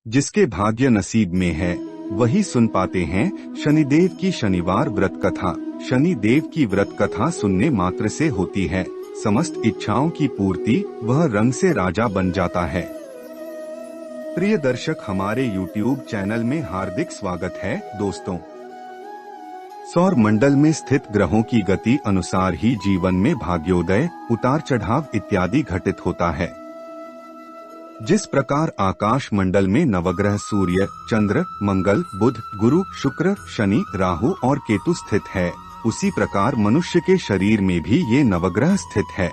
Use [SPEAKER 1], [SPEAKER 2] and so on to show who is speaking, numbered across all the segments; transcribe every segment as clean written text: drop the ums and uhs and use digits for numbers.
[SPEAKER 1] जिसके भाग्य नसीब में है वही सुन पाते हैं शनिदेव की शनिवार व्रत कथा। शनिदेव की व्रत कथा सुनने मात्र से होती है समस्त इच्छाओं की पूर्ति, वह रंग से राजा बन जाता है। प्रिय दर्शक, हमारे YouTube चैनल में हार्दिक स्वागत है। दोस्तों, सौर मंडल में स्थित ग्रहों की गति अनुसार ही जीवन में भाग्योदय, उतार चढ़ाव इत्यादि घटित होता है। जिस प्रकार आकाश मंडल में नवग्रह सूर्य, चंद्र, मंगल, बुध, गुरु, शुक्र, शनि, राहु और केतु स्थित है, उसी प्रकार मनुष्य के शरीर में भी ये नवग्रह स्थित है।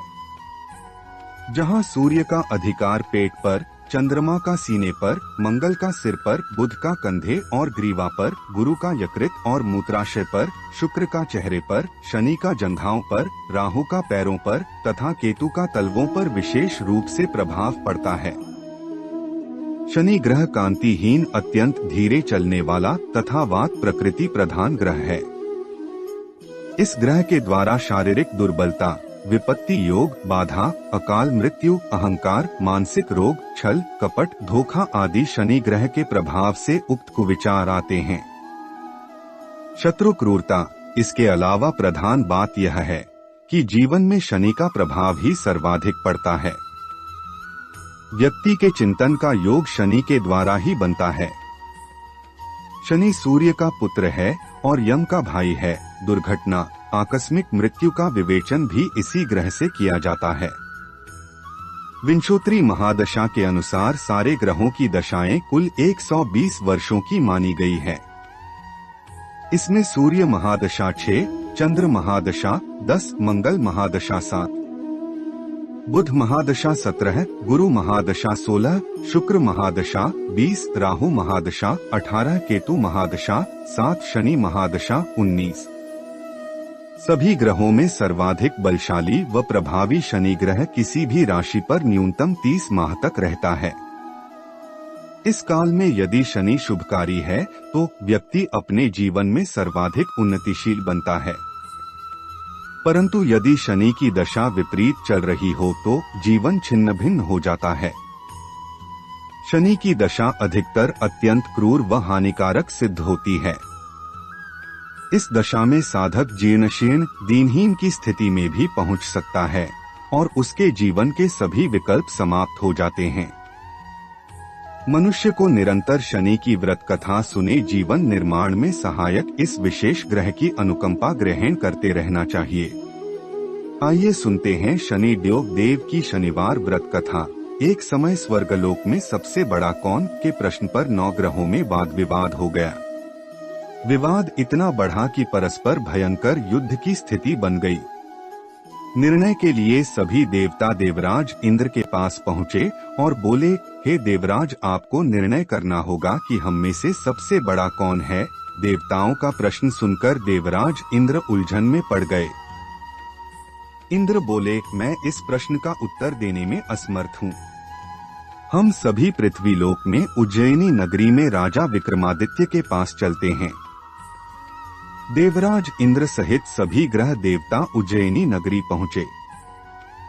[SPEAKER 1] जहाँ सूर्य का अधिकार पेट पर, चंद्रमा का सीने पर, मंगल का सिर पर, बुध का कंधे और ग्रीवा पर, गुरु का यकृत और मूत्राशय पर, शुक्र का चेहरे पर, शनि का जंघाओं पर, राहु का पैरों पर तथा केतु का तलवों पर विशेष रूप से प्रभाव पड़ता है। शनि ग्रह कांतिहीन, अत्यंत धीरे चलने वाला तथा वात प्रकृति प्रधान ग्रह है। इस ग्रह के द्वारा शारीरिक दुर्बलता, विपत्ति योग, बाधा, अकाल मृत्यु, अहंकार, मानसिक रोग, छल, कपट, धोखा आदि शनि ग्रह के प्रभाव से उक्त कुविचार आते हैं। शत्रु क्रूरता। इसके अलावा प्रधान बात यह है कि जीवन में शनि का प्रभाव ही सर्वाधिक पड़ता है। व्यक्ति के चिंतन का योग शनि के द्वारा ही बनता है। शनि सूर्य का पुत्र है और यम का भाई है। दुर्घटना, आकस्मिक मृत्यु का विवेचन भी इसी ग्रह से किया जाता है। विंशोत्तरी महादशा के अनुसार सारे ग्रहों की दशाएं कुल 120 वर्षों की मानी गई है। इसमें सूर्य महादशा 6, चंद्र महादशा 10, मंगल महादशा 7, बुध महादशा 17, गुरु महादशा 16, शुक्र महादशा 20, राहु महादशा 18, केतु महादशा 7, शनि महादशा 19। सभी ग्रहों में सर्वाधिक बलशाली व प्रभावी शनि ग्रह किसी भी राशि पर न्यूनतम 30 माह तक रहता है। इस काल में यदि शनि शुभकारी है तो व्यक्ति अपने जीवन में सर्वाधिक उन्नतिशील बनता है, परंतु यदि शनि की दशा विपरीत चल रही हो तो जीवन छिन्न भिन्न हो जाता है। शनि की दशा अधिकतर अत्यंत क्रूर व हानिकारक सिद्ध होती है। इस दशा में साधक जीर्णशीर्ण, दीनहीन की स्थिति में भी पहुंच सकता है और उसके जीवन के सभी विकल्प समाप्त हो जाते हैं। मनुष्य को निरंतर शनि की व्रत कथा सुने जीवन निर्माण में सहायक इस विशेष ग्रह की अनुकंपा ग्रहण करते रहना चाहिए। आइए सुनते हैं शनि देव की शनिवार व्रत कथा। एक समय स्वर्गलोक में सबसे बड़ा कौन के प्रश्न पर 9 ग्रहों में वाद विवाद हो गया। विवाद इतना बढ़ा कि परस्पर भयंकर युद्ध की स्थिति बन गई। निर्णय के लिए सभी देवता देवराज इंद्र के पास पहुँचे और बोले, हे देवराज, आपको निर्णय करना होगा कि हम में से सबसे बड़ा कौन है। देवताओं का प्रश्न सुनकर देवराज इंद्र उलझन में पड़ गए। इंद्र बोले, मैं इस प्रश्न का उत्तर देने में असमर्थ हूँ। हम सभी पृथ्वीलोक में उज्जैनी नगरी में राजा विक्रमादित्य के पास चलते हैं। देवराज इंद्र सहित सभी ग्रह देवता उज्जैनी नगरी पहुँचे।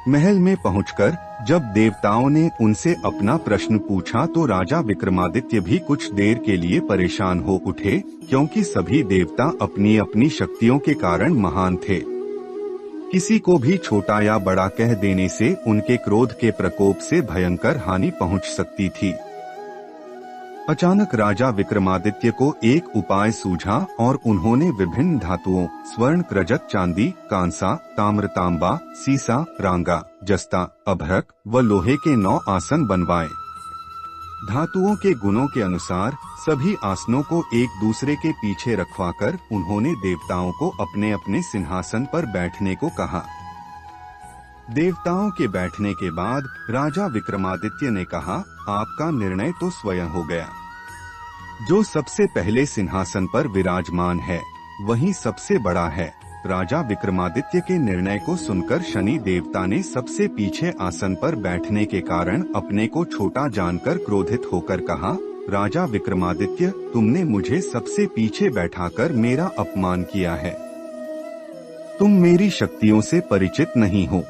[SPEAKER 1] महल में पहुंचकर जब देवताओं ने उनसे अपना प्रश्न पूछा तो राजा विक्रमादित्य भी कुछ देर के लिए परेशान हो उठे, क्योंकि सभी देवता अपनी अपनी शक्तियों के कारण महान थे। किसी को भी छोटा या बड़ा कह देने से उनके क्रोध के प्रकोप से भयंकर हानि पहुंच सकती थी। अचानक राजा विक्रमादित्य को एक उपाय सूझा और उन्होंने विभिन्न धातुओं स्वर्ण, रजत, चांदी, कांसा, ताम्र, तांबा, सीसा, रांगा, जस्ता, अभ्रक व लोहे के 9 आसन बनवाए। धातुओं के गुणों के अनुसार सभी आसनों को एक दूसरे के पीछे रखवाकर उन्होंने देवताओं को अपने अपने सिंहासन पर बैठने को कहा। देवताओं के बैठने के बाद राजा विक्रमादित्य ने कहा, आपका निर्णय तो स्वयं हो गया। जो सबसे पहले सिंहासन पर विराजमान है वही सबसे बड़ा है। राजा विक्रमादित्य के निर्णय को सुनकर शनि देवता ने सबसे पीछे आसन पर बैठने के कारण अपने को छोटा जानकर क्रोधित होकर कहा, राजा विक्रमादित्य, तुमने मुझे सबसे पीछे बैठाकर मेरा अपमान किया है। तुम मेरी शक्तियों से परिचित नहीं हो।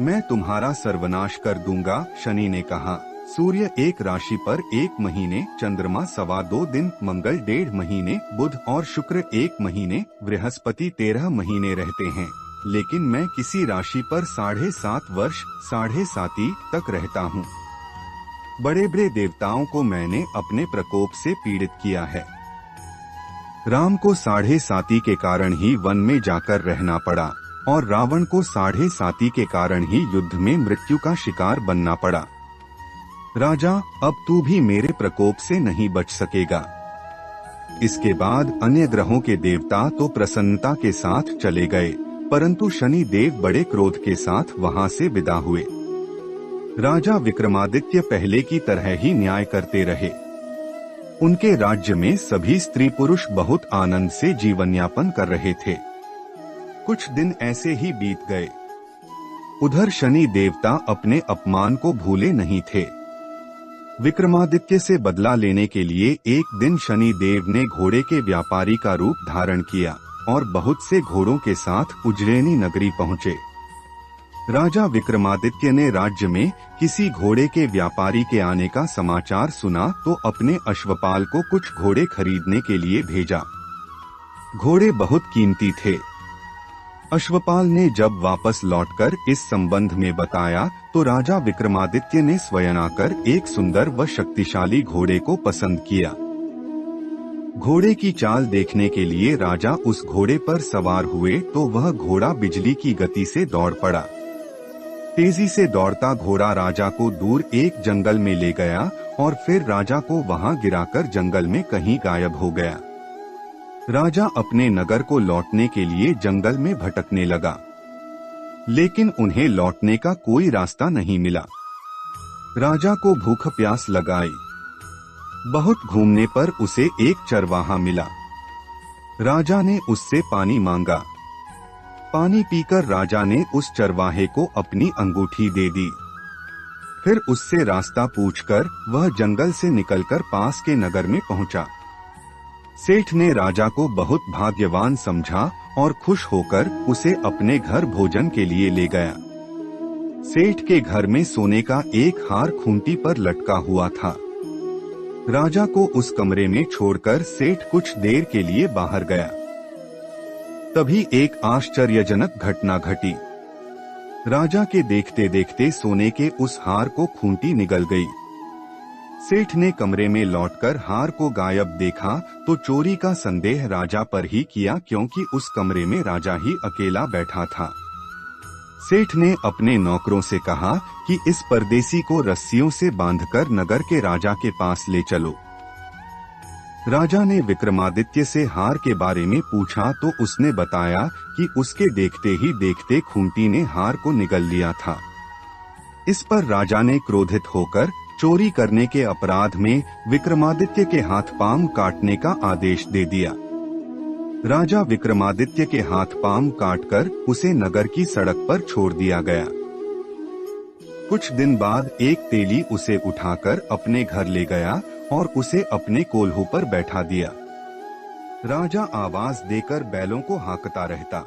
[SPEAKER 1] मैं तुम्हारा सर्वनाश कर दूंगा। शनि ने कहा, सूर्य एक राशि पर 1 महीने, चंद्रमा 2.25 दिन, मंगल 1.5 महीने, बुध और शुक्र 1 महीने, बृहस्पति 13 महीने रहते हैं। लेकिन मैं किसी राशि पर 7.5 वर्ष 7.5 तक रहता हूँ। बड़े बड़े देवताओं को मैंने अपने प्रकोप से पीड़ित किया है। राम को 7.5 के कारण ही वन में जाकर रहना पड़ा और रावण को 7.5 के कारण ही युद्ध में मृत्यु का शिकार बनना पड़ा। राजा, अब तू भी मेरे प्रकोप से नहीं बच सकेगा। इसके बाद अन्य ग्रहों के देवता तो प्रसन्नता के साथ चले गए, परंतु शनि देव बड़े क्रोध के साथ वहां से विदा हुए। राजा विक्रमादित्य पहले की तरह ही न्याय करते रहे। उनके राज्य में सभी स्त्री पुरुष बहुत आनंद से जीवन यापन कर रहे थे। कुछ दिन ऐसे ही बीत गए। उधर शनि देवता अपने अपमान को भूले नहीं थे। विक्रमादित्य से बदला लेने के लिए एक दिन शनि देव ने घोड़े के व्यापारी का रूप धारण किया और बहुत से घोड़ों के साथ उज्जैनी नगरी पहुँचे। राजा विक्रमादित्य ने राज्य में किसी घोड़े के व्यापारी के आने का समाचार सुना तो अपने अश्वपाल को कुछ घोड़े खरीदने के लिए भेजा। घोड़े बहुत कीमती थे। अश्वपाल ने जब वापस लौटकर इस संबंध में बताया तो राजा विक्रमादित्य ने स्वयं आकर एक सुंदर व शक्तिशाली घोड़े को पसंद किया। घोड़े की चाल देखने के लिए राजा उस घोड़े पर सवार हुए तो वह घोड़ा बिजली की गति से दौड़ पड़ा। तेजी से दौड़ता घोड़ा राजा को दूर एक जंगल में ले गया और फिर राजा को वहां गिराकर जंगल में कहीं गायब हो गया। राजा अपने नगर को लौटने के लिए जंगल में भटकने लगा, लेकिन उन्हें लौटने का कोई रास्ता नहीं मिला। राजा को भूख प्यास लगाई। बहुत घूमने पर उसे एक चरवाहा मिला। राजा ने उससे पानी मांगा। पानी पीकर राजा ने उस चरवाहे को अपनी अंगूठी दे दी। फिर उससे रास्ता पूछकर वह जंगल से निकलकर पास के नगर में पहुंचा। सेठ ने राजा को बहुत भाग्यवान समझा और खुश होकर उसे अपने घर भोजन के लिए ले गया। सेठ के घर में सोने का एक हार खूंटी पर लटका हुआ था। राजा को उस कमरे में छोड़कर सेठ कुछ देर के लिए बाहर गया। तभी एक आश्चर्यजनक घटना घटी। राजा के देखते देखते सोने के उस हार को खूंटी निगल गई। सेठ ने कमरे में लौटकर हार को गायब देखा तो चोरी का संदेह राजा पर ही किया, क्योंकि उस कमरे में राजा ही अकेला बैठा था। सेठ ने अपने नौकरों से कहा कि इस परदेसी को रस्सियों से बांधकर नगर के राजा के पास ले चलो। राजा ने विक्रमादित्य से हार के बारे में पूछा तो उसने बताया कि उसके देखते ही देखते खूंटी ने हार को निगल लिया था। इस पर राजा ने क्रोधित होकर चोरी करने के अपराध में विक्रमादित्य के हाथ पांव काटने का आदेश दे दिया। राजा विक्रमादित्य के हाथ पांव काटकर उसे नगर की सड़क पर छोड़ दिया गया। कुछ दिन बाद एक तेली उसे उठाकर अपने घर ले गया और उसे अपने कोल्हू पर बैठा दिया। राजा आवाज देकर बैलों को हाँकता रहता।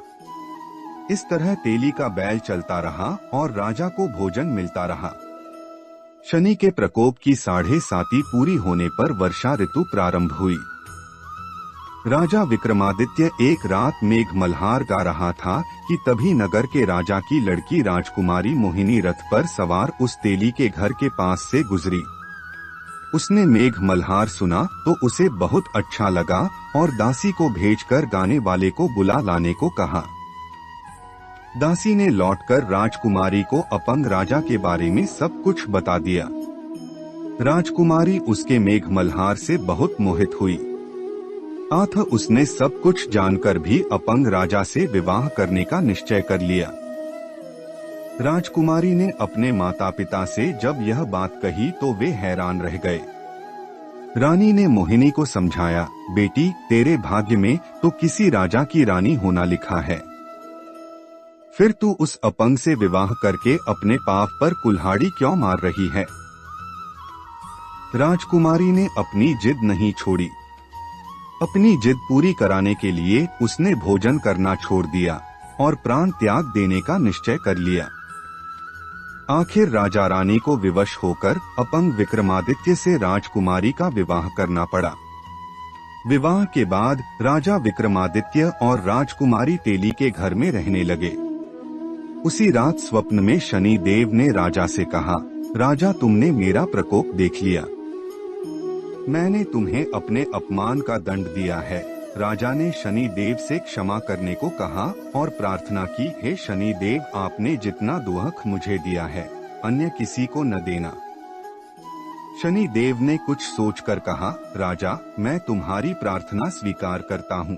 [SPEAKER 1] इस तरह तेली का बैल चलता रहा और राजा को भोजन मिलता रहा। शनि के प्रकोप की 7.5 पूरी होने पर वर्षा ऋतु प्रारंभ हुई। राजा विक्रमादित्य एक रात मेघ मल्हार गा रहा था कि तभी नगर के राजा की लड़की राजकुमारी मोहिनी रथ पर सवार उस तेली के घर के पास से गुजरी। उसने मेघ मल्हार सुना तो उसे बहुत अच्छा लगा और दासी को भेजकर गाने वाले को बुला लाने को कहा। दासी ने लौटकर राजकुमारी को अपंग राजा के बारे में सब कुछ बता दिया। राजकुमारी उसके मेघ मल्हार से बहुत मोहित हुई। अतः उसने सब कुछ जानकर भी अपंग राजा से विवाह करने का निश्चय कर लिया। राजकुमारी ने अपने माता पिता से जब यह बात कही तो वे हैरान रह गए। रानी ने मोहिनी को समझाया, बेटी, तेरे भाग्य में तो किसी राजा की रानी होना लिखा है, फिर तू उस अपंग से विवाह करके अपने पाप पर कुल्हाड़ी क्यों मार रही है। राजकुमारी ने अपनी जिद नहीं छोड़ी। अपनी जिद पूरी कराने के लिए उसने भोजन करना छोड़ दिया और प्राण त्याग देने का निश्चय कर लिया। आखिर राजा रानी को विवश होकर अपंग विक्रमादित्य से राजकुमारी का विवाह करना पड़ा। विवाह के बाद राजा विक्रमादित्य और राजकुमारी तेली के घर में रहने लगे। उसी रात स्वप्न में शनि देव ने राजा से कहा, राजा तुमने मेरा प्रकोप देख लिया, मैंने तुम्हें अपने अपमान का दंड दिया है। राजा ने शनि देव से क्षमा करने को कहा और प्रार्थना की, हे शनि देव, आपने जितना दुख मुझे दिया है अन्य किसी को न देना। शनि देव ने कुछ सोचकर कहा, राजा मैं तुम्हारी प्रार्थना स्वीकार करता हूँ।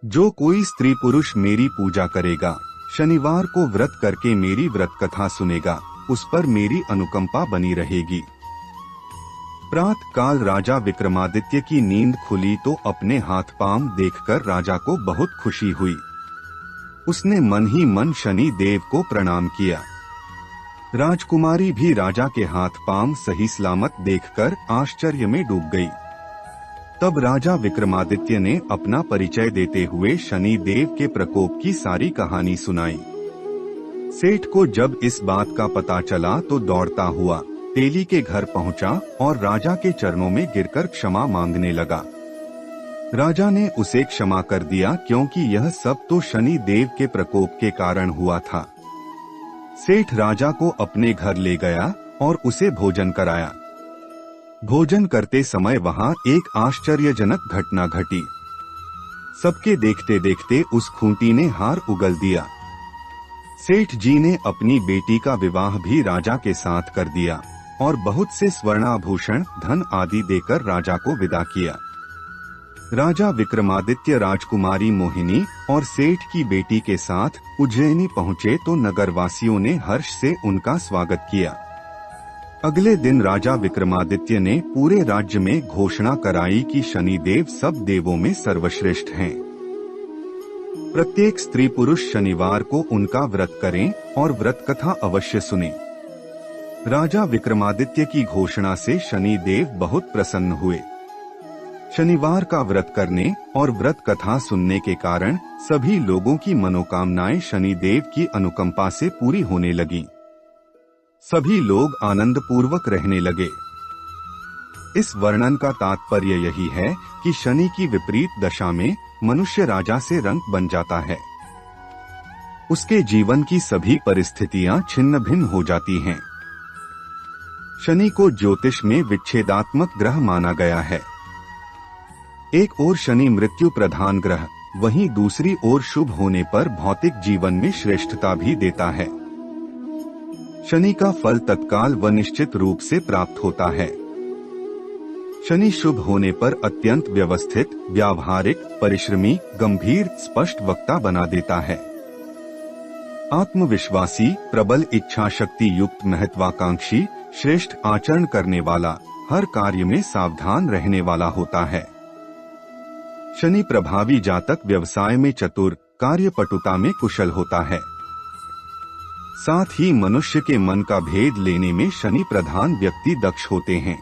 [SPEAKER 1] जो कोई स्त्री पुरुष मेरी पूजा करेगा, शनिवार को व्रत करके मेरी व्रत कथा सुनेगा, उस पर मेरी अनुकंपा बनी रहेगी। प्रातः काल राजा विक्रमादित्य की नींद खुली तो अपने हाथ पांव देखकर राजा को बहुत खुशी हुई। उसने मन ही मन शनि देव को प्रणाम किया। राजकुमारी भी राजा के हाथ पांव सही सलामत देखकर आश्चर्य में डूब गई। तब राजा विक्रमादित्य ने अपना परिचय देते हुए शनि देव के प्रकोप की सारी कहानी सुनाई। सेठ को जब इस बात का पता चला तो दौड़ता हुआ तेली के घर पहुंचा और राजा के चरणों में गिरकर क्षमा मांगने लगा। राजा ने उसे क्षमा कर दिया क्योंकि यह सब तो शनि देव के प्रकोप के कारण हुआ था। सेठ राजा को अपने घर ले गया और उसे भोजन कराया। भोजन करते समय वहां एक आश्चर्यजनक घटना घटी। सबके देखते देखते उस खूंटी ने हार उगल दिया। सेठ जी ने अपनी बेटी का विवाह भी राजा के साथ कर दिया और बहुत से स्वर्णाभूषण धन आदि देकर राजा को विदा किया। राजा विक्रमादित्य राजकुमारी मोहिनी और सेठ की बेटी के साथ उज्जैनी पहुँचे तो नगरवासियों ने हर्ष से उनका स्वागत किया। अगले दिन राजा विक्रमादित्य ने पूरे राज्य में घोषणा कराई कि शनिदेव सब देवों में सर्वश्रेष्ठ हैं। प्रत्येक स्त्री पुरुष शनिवार को उनका व्रत करें और व्रत कथा अवश्य सुनें। राजा विक्रमादित्य की घोषणा से शनि देव बहुत प्रसन्न हुए। शनिवार का व्रत करने और व्रत कथा सुनने के कारण सभी लोगों की मनोकामनाएं शनि देव की अनुकंपा से पूरी होने लगीं। सभी लोग आनंद पूर्वक रहने लगे। इस वर्णन का तात्पर्य यही है कि शनि की विपरीत दशा में मनुष्य राजा से रंक बन जाता है। उसके जीवन की सभी परिस्थितियां छिन्न भिन्न हो जाती हैं। शनि को ज्योतिष में विच्छेदात्मक ग्रह माना गया है। एक ओर शनि मृत्यु प्रधान ग्रह, वहीं दूसरी ओर शुभ होने पर भौतिक जीवन में श्रेष्ठता भी देता है। शनि का फल तत्काल व निश्चित रूप से प्राप्त होता है। शनि शुभ होने पर अत्यंत व्यवस्थित, व्यावहारिक, परिश्रमी, गंभीर, स्पष्ट वक्ता बना देता है। आत्मविश्वासी, प्रबल इच्छा शक्ति युक्त, महत्वाकांक्षी, श्रेष्ठ आचरण करने वाला, हर कार्य में सावधान रहने वाला होता है। शनि प्रभावी जातक व्यवसाय में चतुर, कार्यपटुता में कुशल होता है। साथ ही मनुष्य के मन का भेद लेने में शनि प्रधान व्यक्ति दक्ष होते हैं।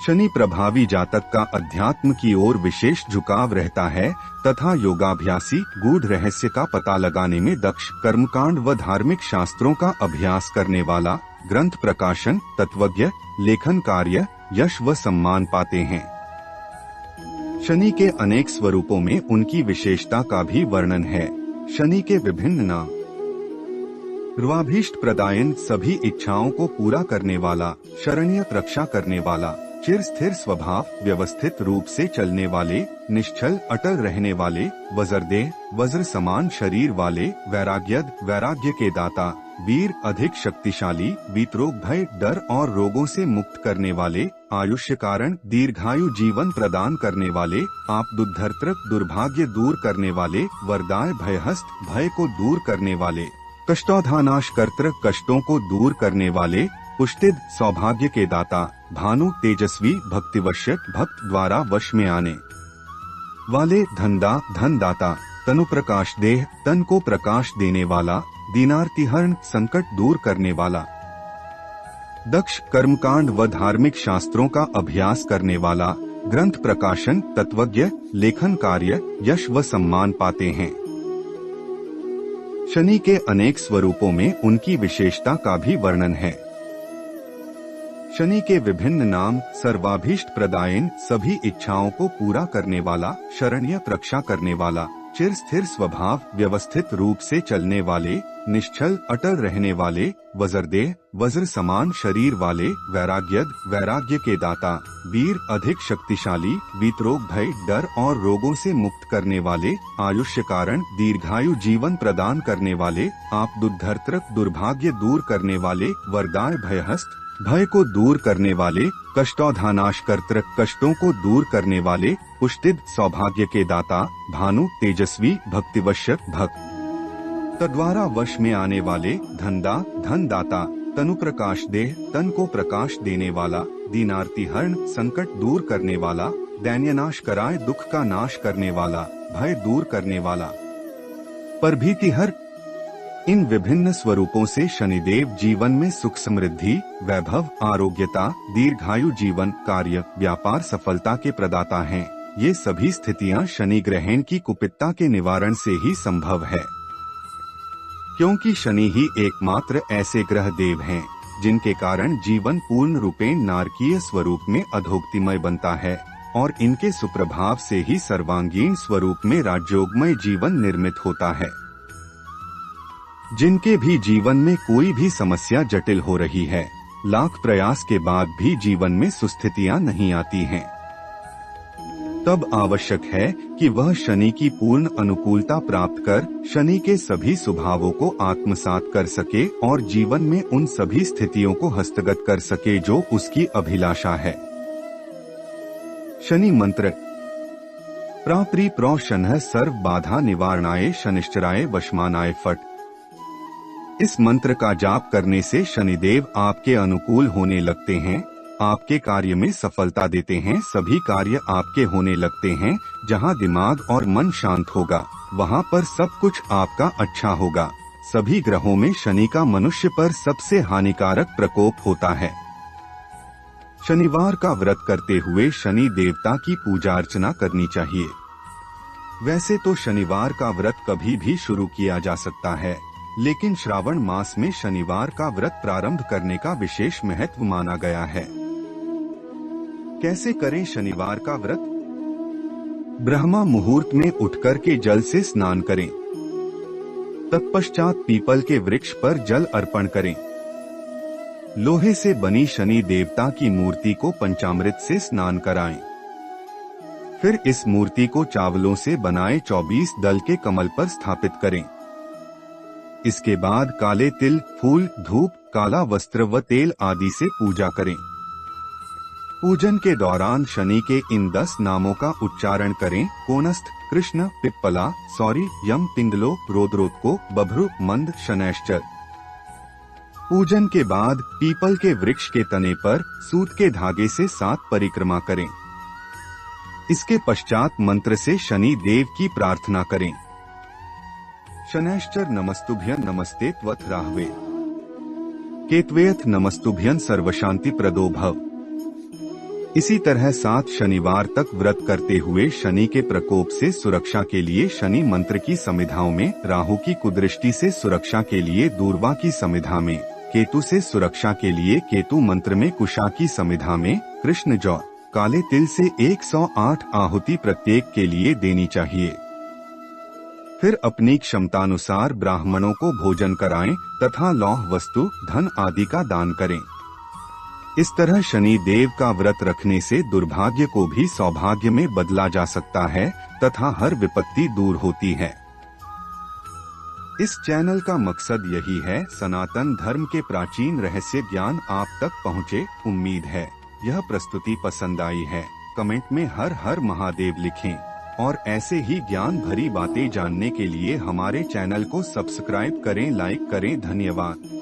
[SPEAKER 1] शनि प्रभावी जातक का अध्यात्म की ओर विशेष झुकाव रहता है तथा योगाभ्यासी, गूढ़ रहस्य का पता लगाने में दक्ष, कर्मकांड व धार्मिक शास्त्रों का अभ्यास करने वाला, ग्रंथ प्रकाशन, तत्वज्ञ, लेखन कार्य, यश व सम्मान पाते हैं। शनि के अनेक स्वरूपों में उनकी विशेषता का भी वर्णन है। शनि के विभिन्न नाम: ध्रुवाभीष्ट प्रदायन, सभी इच्छाओं को पूरा करने वाला, शरण्य, रक्षा करने वाला, चिर स्थिर स्वभाव, व्यवस्थित रूप से चलने वाले, निश्चल अटल रहने वाले, वज्रदेह, वज्र समान शरीर वाले, वैराग्यद, वैराग्य के दाता, वीर, अधिक शक्तिशाली, वीतरोग, भय, डर और रोगों से मुक्त करने वाले, आयुष्य कारण, दीर्घायु जीवन प्रदान करने वाले, आप दुर्धर्तृक, दुर्भाग्य दूर करने वाले, वरदाय, भयहस्त, भय को दूर करने वाले, कष्टोधानाश कर्तृ, कष्टों को दूर करने वाले, पुष्टिद, सौभाग्य के दाता, भानु, तेजस्वी, भक्तिवश्यक, भक्त द्वारा वश में आने वाले, धनदा, धनदाता, तनु प्रकाश देह, तन को प्रकाश देने वाला, दीनार्तिहरण, संकट दूर करने वाला, दक्ष, कर्मकांड व धार्मिक शास्त्रों का अभ्यास करने वाला, ग्रंथ प्रकाशन, तत्वज्ञ, लेखन कार्य, यश व सम्मान पाते हैं। शनि के अनेक स्वरूपों में उनकी विशेषता का भी वर्णन है। शनि के विभिन्न नाम: सर्वाभीष्ट प्रदायन, सभी इच्छाओं को पूरा करने वाला; शरण्यक, रक्षा करने वाला; चिर स्थिर स्वभाव, व्यवस्थित रूप से चलने वाले; निश्चल, अटल रहने वाले; वज्रदेह, वज्र समान शरीर वाले; वैराग्यद, वैराग्य के दाता; वीर, अधिक शक्तिशाली; वीतरोग, भय, डर और रोगों से मुक्त करने वाले; आयुष्य कारण, दीर्घायु जीवन प्रदान करने वाले; आप दुर्धर्त्रक, दुर्भाग्य दूर करने वाले; वरदाय, भयहस्त, भय को दूर करने वाले; कष्टौधानाश कर्तृक, कष्टों को दूर करने वाले; पुष्टिद, सौभाग्य के दाता; भानु, तेजस्वी, भक्तिवश्यक, भक्त तद्वारा वश में आने वाले; धनदा, धन दाता; तनु प्रकाश देह, तन को प्रकाश देने वाला; दीनार्ति हरण, संकट दूर करने वाला; दैन्यनाश कराए, दुख का नाश करने वाला; भय दूर करने वाला; परभीतिहर। इन विभिन्न स्वरूपों से शनिदेव जीवन में सुख, समृद्धि, वैभव, आरोग्यता, दीर्घायु जीवन, कार्य, व्यापार सफलता के प्रदाता हैं। ये सभी स्थितियां शनि ग्रहण की कुपितता के निवारण से ही संभव है, क्योंकि शनि ही एकमात्र ऐसे ग्रह देव हैं जिनके कारण जीवन पूर्ण रूपेण नारकीय स्वरूप में अधोगतिमय बनता है और इनके सुप्रभाव से ही सर्वांगीण स्वरूप में राजयोगमय जीवन निर्मित होता है। जिनके भी जीवन में कोई भी समस्या जटिल हो रही है, लाख प्रयास के बाद भी जीवन में सुस्थितियां नहीं आती हैं, तब आवश्यक है कि वह शनि की पूर्ण अनुकूलता प्राप्त कर शनि के सभी स्वभावों को आत्मसात कर सके और जीवन में उन सभी स्थितियों को हस्तगत कर सके जो उसकी अभिलाषा है। शनि मंत्र: प्राप्री प्रो शनः सर्व बाधा निवारणाय शनिश्चराय वशमानाय फट। इस मंत्र का जाप करने से शनिदेव आपके अनुकूल होने लगते हैं, आपके कार्य में सफलता देते हैं, सभी कार्य आपके होने लगते हैं। जहां दिमाग और मन शांत होगा वहां पर सब कुछ आपका अच्छा होगा। सभी ग्रहों में शनि का मनुष्य पर सबसे हानिकारक प्रकोप होता है। शनिवार का व्रत करते हुए शनि देवता की पूजा अर्चना करनी चाहिए। वैसे तो शनिवार का व्रत कभी भी शुरू किया जा सकता है, लेकिन श्रावण मास में शनिवार का व्रत प्रारंभ करने का विशेष महत्व माना गया है। कैसे करें शनिवार का व्रत? ब्रह्मा मुहूर्त में उठकर के जल से स्नान करें। तत्पश्चात पीपल के वृक्ष पर जल अर्पण करें। लोहे से बनी शनि देवता की मूर्ति को पंचामृत से स्नान कराएं। फिर इस मूर्ति को चावलों से बनाए 24 दल के कमल पर स्थापित करें। इसके बाद काले तिल, फूल, धूप, काला वस्त्र व तेल आदि से पूजा करें। पूजन के दौरान शनि के इन 10 नामों का उच्चारण करें: कोनस्थ, कृष्ण, पिप्पला, सौरी, यम, पिंगलो, रोद्रोत्को, बभ्रु, मंद, शनैश्चर। पूजन के बाद पीपल के वृक्ष के तने पर सूत के धागे से 7 परिक्रमा करें। इसके पश्चात मंत्र से शनि देव की प्रार्थना करें: शनैश्चर नमस्तुभ्यं नमस्ते त्वत् राहवे, केतवेऽथ नमस्तुभ्यं सर्वशांति प्रदो भव। इसी तरह 7 शनिवार तक व्रत करते हुए शनि के प्रकोप से सुरक्षा के लिए शनि मंत्र की समिधाओं में, राहु की कुदृष्टि से सुरक्षा के लिए दूर्वा की समिधा में, केतु से सुरक्षा के लिए केतु मंत्र में कुशा की समिधा में, कृष्ण जौ, काले तिल से 108 आहुति प्रत्येक के लिए देनी चाहिए। फिर अपनी क्षमतानुसार ब्राह्मणों को भोजन कराएं तथा लौह वस्तु, धन आदि का दान करें। इस तरह शनि देव का व्रत रखने से दुर्भाग्य को भी सौभाग्य में बदला जा सकता है तथा हर विपत्ति दूर होती है। इस चैनल का मकसद यही है, सनातन धर्म के प्राचीन रहस्य ज्ञान आप तक पहुँचे। उम्मीद है यह प्रस्तुति पसंद आई है। कमेंट में हर हर महादेव लिखें और ऐसे ही ज्ञान भरी बातें जानने के लिए हमारे चैनल को सब्सक्राइब करें, लाइक करें। धन्यवाद।